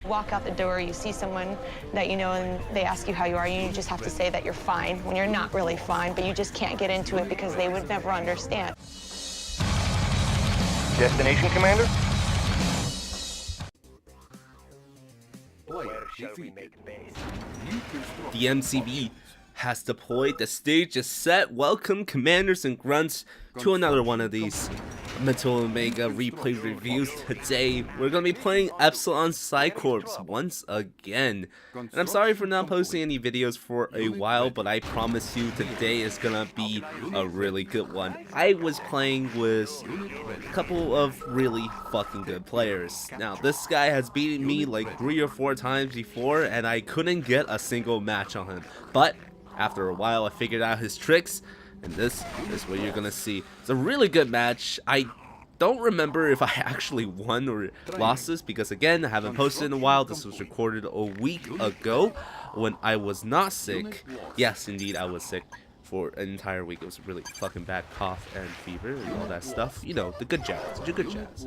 Walk out the door, you see someone that you know and they ask you how you are, and you just have to say that you're fine when you're not really fine, but you just can't get into it because they would never understand. Destination, Commander? Where shall we make base? The MCB has deployed, the stage is set. Welcome, commanders and grunts, to another one of these Mental Omega replay reviews. Today, we're going to be playing Epsilon Psi-Corps once again. And I'm sorry for not posting any videos for a while, but I promise you today is going to be a really good one. I was playing with a couple of really fucking good players. Now, this guy has beaten me like 3 or 4 times before, and I couldn't get a single match on him. But after a while, I figured out his tricks, and this is what you're gonna see. It's a really good match. I don't remember if I actually won or lost this because, again, I haven't posted in a while. This was recorded a week ago when I was not sick. Yes, indeed, I was sick for an entire week. It was a really fucking bad cough and fever and all that stuff. You know, the good jazz, the good jazz.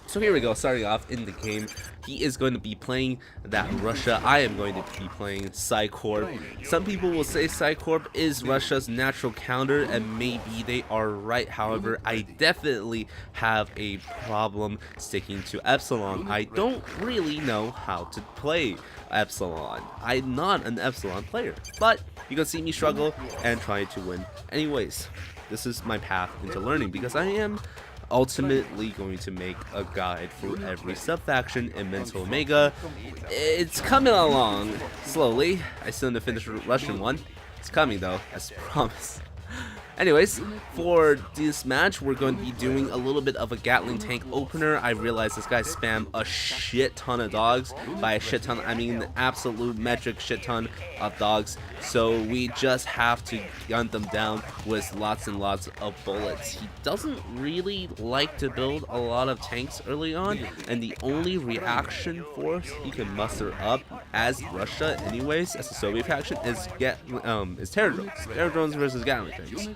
So here we go, starting off in the game. He is going to be playing that Russia. I am going to be playing Psi-Corps. Some people will say Psi-Corps is Russia's natural counter, and maybe they are right. However, I definitely have a problem sticking to Epsilon. I don't really know how to play Epsilon. I'm not an Epsilon player, but you can see me struggle and try to win. Anyways, this is my path into learning because I am ultimately going to make a guide for every sub-faction in Mental Omega. It's coming along slowly. I still need to finish the Russian one. It's coming though, as promised. Anyways, for this match, we're going to be doing a little bit of a Gatling tank opener. I realize this guy spammed a shit ton of dogs. By a shit ton, I mean the absolute metric shit ton of dogs. So we just have to gun them down with lots and lots of bullets. He doesn't really like to build a lot of tanks early on, and the only reaction force he can muster up as Russia, anyways, as a Soviet faction, is terror drones. Terror drones versus Gatling tanks.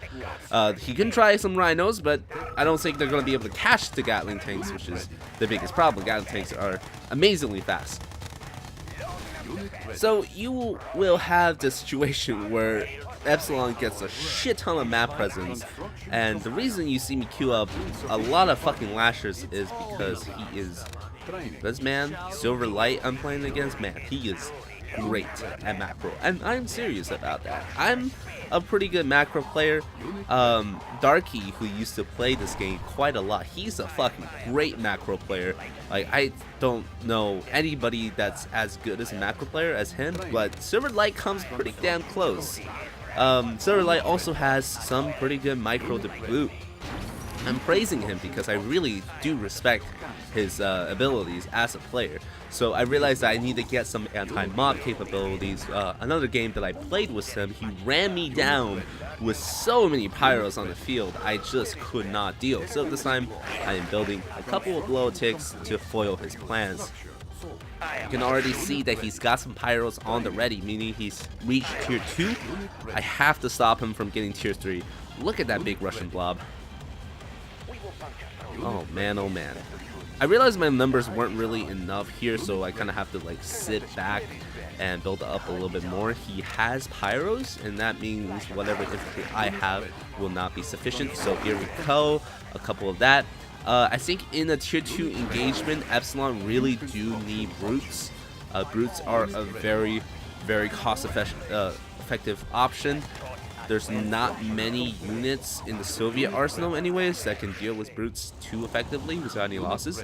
He can try some rhinos, but I don't think they're going to be able to catch the Gatling tanks, which is the biggest problem. Gatling tanks are amazingly fast. So you will have the situation where Epsilon gets a shit ton of map presence, and the reason you see me queue up a lot of fucking lashers is because he is, this man, Silver Light I'm playing against, man, he is great at macro, and I'm serious about that. I'm a pretty good macro player. Darky, who used to play this game quite a lot, he's a fucking great macro player. Like, I don't know anybody that's as good as a macro player as him, but Silver Light comes pretty damn close. Silver Light also has some pretty good micro to boot. I'm praising him because I really do respect his abilities as a player. So I realized that I need to get some anti-mob capabilities. Another game that I played with him, he ran me down with so many pyros on the field, I just could not deal. So this time, I am building a couple of blow ticks to foil his plans. You can already see that he's got some pyros on the ready, meaning he's reached tier 2. I have to stop him from getting tier 3. Look at that big Russian blob. Oh man, oh man. I realized my numbers weren't really enough here, so I kind of have to like sit back and build up a little bit more. He has pyros, and that means whatever infantry I have will not be sufficient. So here we go, a couple of that. I think in a tier 2 engagement, Epsilon really do need brutes. Brutes are a very, very cost-effective option. There's not many units in the Soviet arsenal anyways that can deal with brutes too effectively without any losses.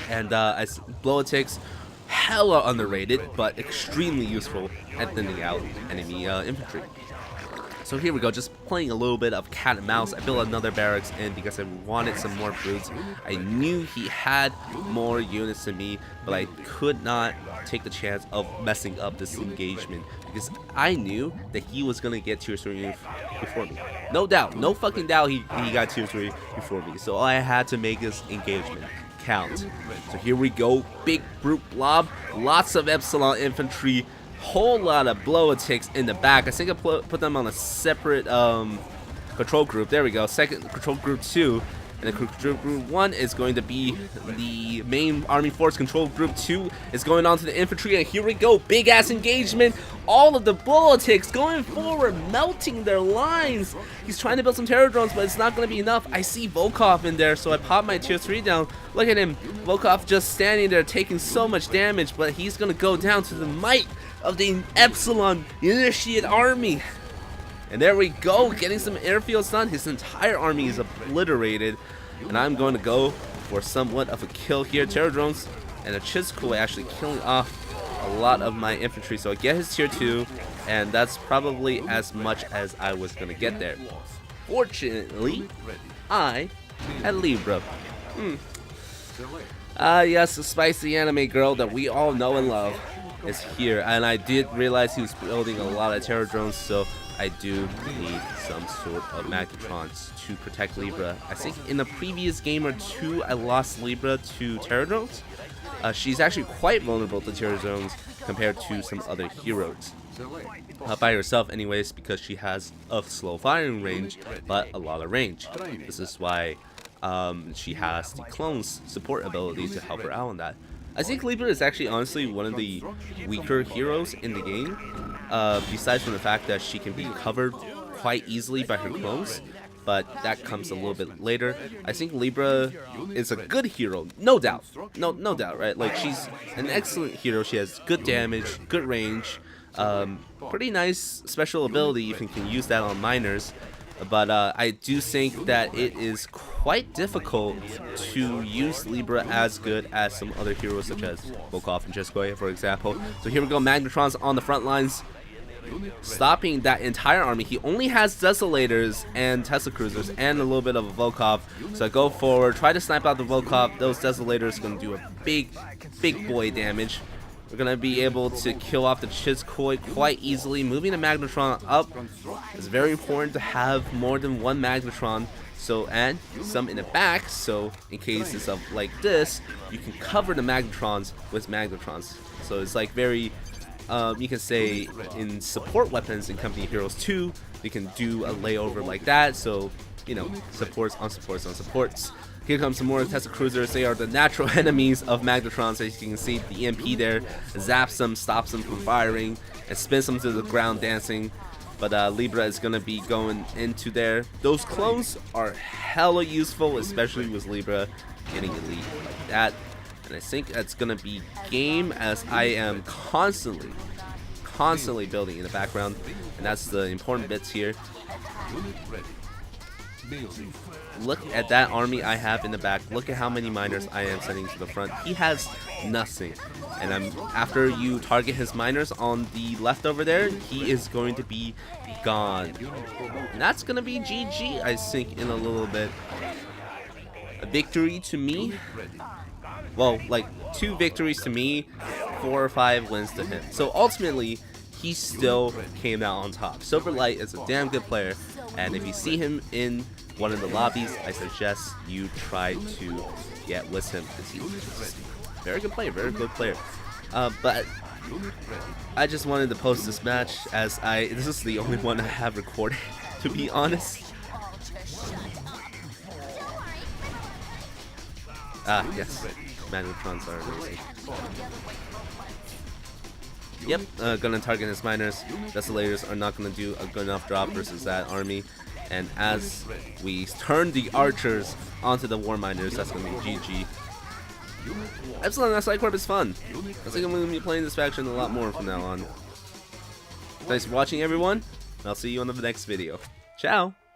And as blow-ticks, hella underrated, but extremely useful at thinning out enemy infantry. So here we go, just playing a little bit of cat and mouse. I built another barracks in because I wanted some more brutes. I knew he had more units than me, but I could not take the chance of messing up this engagement because I knew that he was going to get tier 3 before me. No doubt, no fucking doubt he got tier 3 before me. So I had to make this engagement count. So here we go, big brute blob, lots of Epsilon infantry, whole lot of blow ticks in the back. I think I put them on a separate control group. There we go, second control group 2. And the Group 1 is going to be the main army force control. Group 2 is going on to the infantry, and here we go, big ass engagement. All of the politics going forward, melting their lines. He's trying to build some terror drones, but it's not going to be enough. I see Volkov in there, so I pop my tier 3 down. Look at him, Volkov just standing there taking so much damage, but he's going to go down to the might of the Epsilon Initiate Army. And there we go, getting some airfields done. His entire army is obliterated. And I'm going to go for somewhat of a kill here. Terror drones and a Chizukoi actually killing off a lot of my infantry. So I get his tier 2, and that's probably as much as I was going to get there. Fortunately, I had Libra. Yes, the spicy anime girl that we all know and love is here. And I did realize he was building a lot of terror drones, so I do need some sort of Magnetrons to protect Libra. I think in the previous game or two, I lost Libra to terror drones. She's actually quite vulnerable to terror drones compared to some other heroes. By herself anyways, because she has a slow firing range, but a lot of range. This is why she has the clone's support ability to help her out on that. I think Libra is actually honestly one of the weaker heroes in the game, besides from the fact that she can be covered quite easily by her clones, but that comes a little bit later. I think Libra is a good hero, no doubt, no doubt, right? Like, she's an excellent hero. She has good damage, good range, pretty nice special ability if you can use that on miners. But I do think that it is quite difficult to use Libra as good as some other heroes such as Volkov and Chizukoi, for example. So here we go, Magnetrons on the front lines, stopping that entire army. He only has Desolators and Tesla Cruisers and a little bit of a Volkov. So I go forward, try to snipe out the Volkov. Those Desolators are going to do a big boy damage. We're going to be able to kill off the Chizukoi quite easily. Moving the Magnetron up is very important to have more than one Magnetron. So, and some in the back, so in cases of like this, you can cover the Magnetrons with Magnetrons. So it's like very, you can say in support weapons in Company of Heroes 2, you can do a layover like that. So, you know, supports on supports on supports. Here comes some more Tesla Cruisers. They are the natural enemies of Magnetrons. As you can see, the EMP there zaps them, stops them from firing, and spins them to the ground dancing. But Libra is going to be going into there. Those clones are hella useful, especially with Libra getting elite like that. And I think that's going to be game, as I am constantly building in the background. And that's the important bits here. Look at that army I have in the back. Look at how many miners I am sending to the front. He has nothing. And after you target his miners on the left over there, he is going to be gone. And that's going to be GG, I think, in a little bit. A victory to me. Well, like 2 victories to me, 4 or 5 wins to him. So ultimately, he still came out on top. Silverlight is a damn good player. And if you see him in one of the lobbies, I suggest you try to get with him, because he's just a very good player, very good player. But I just wanted to post this match, as this is the only one I have recorded, to be honest. Yes, Magnetrons are amazing. Yep, gonna target his miners. Desolators are not gonna do a good enough drop versus that army. And as we turn the archers onto the war miners, that's gonna be GG. Epsilon SI Corp is fun. I think I'm gonna be playing this faction a lot more from now on. Thanks for watching, everyone. I'll see you on the next video. Ciao!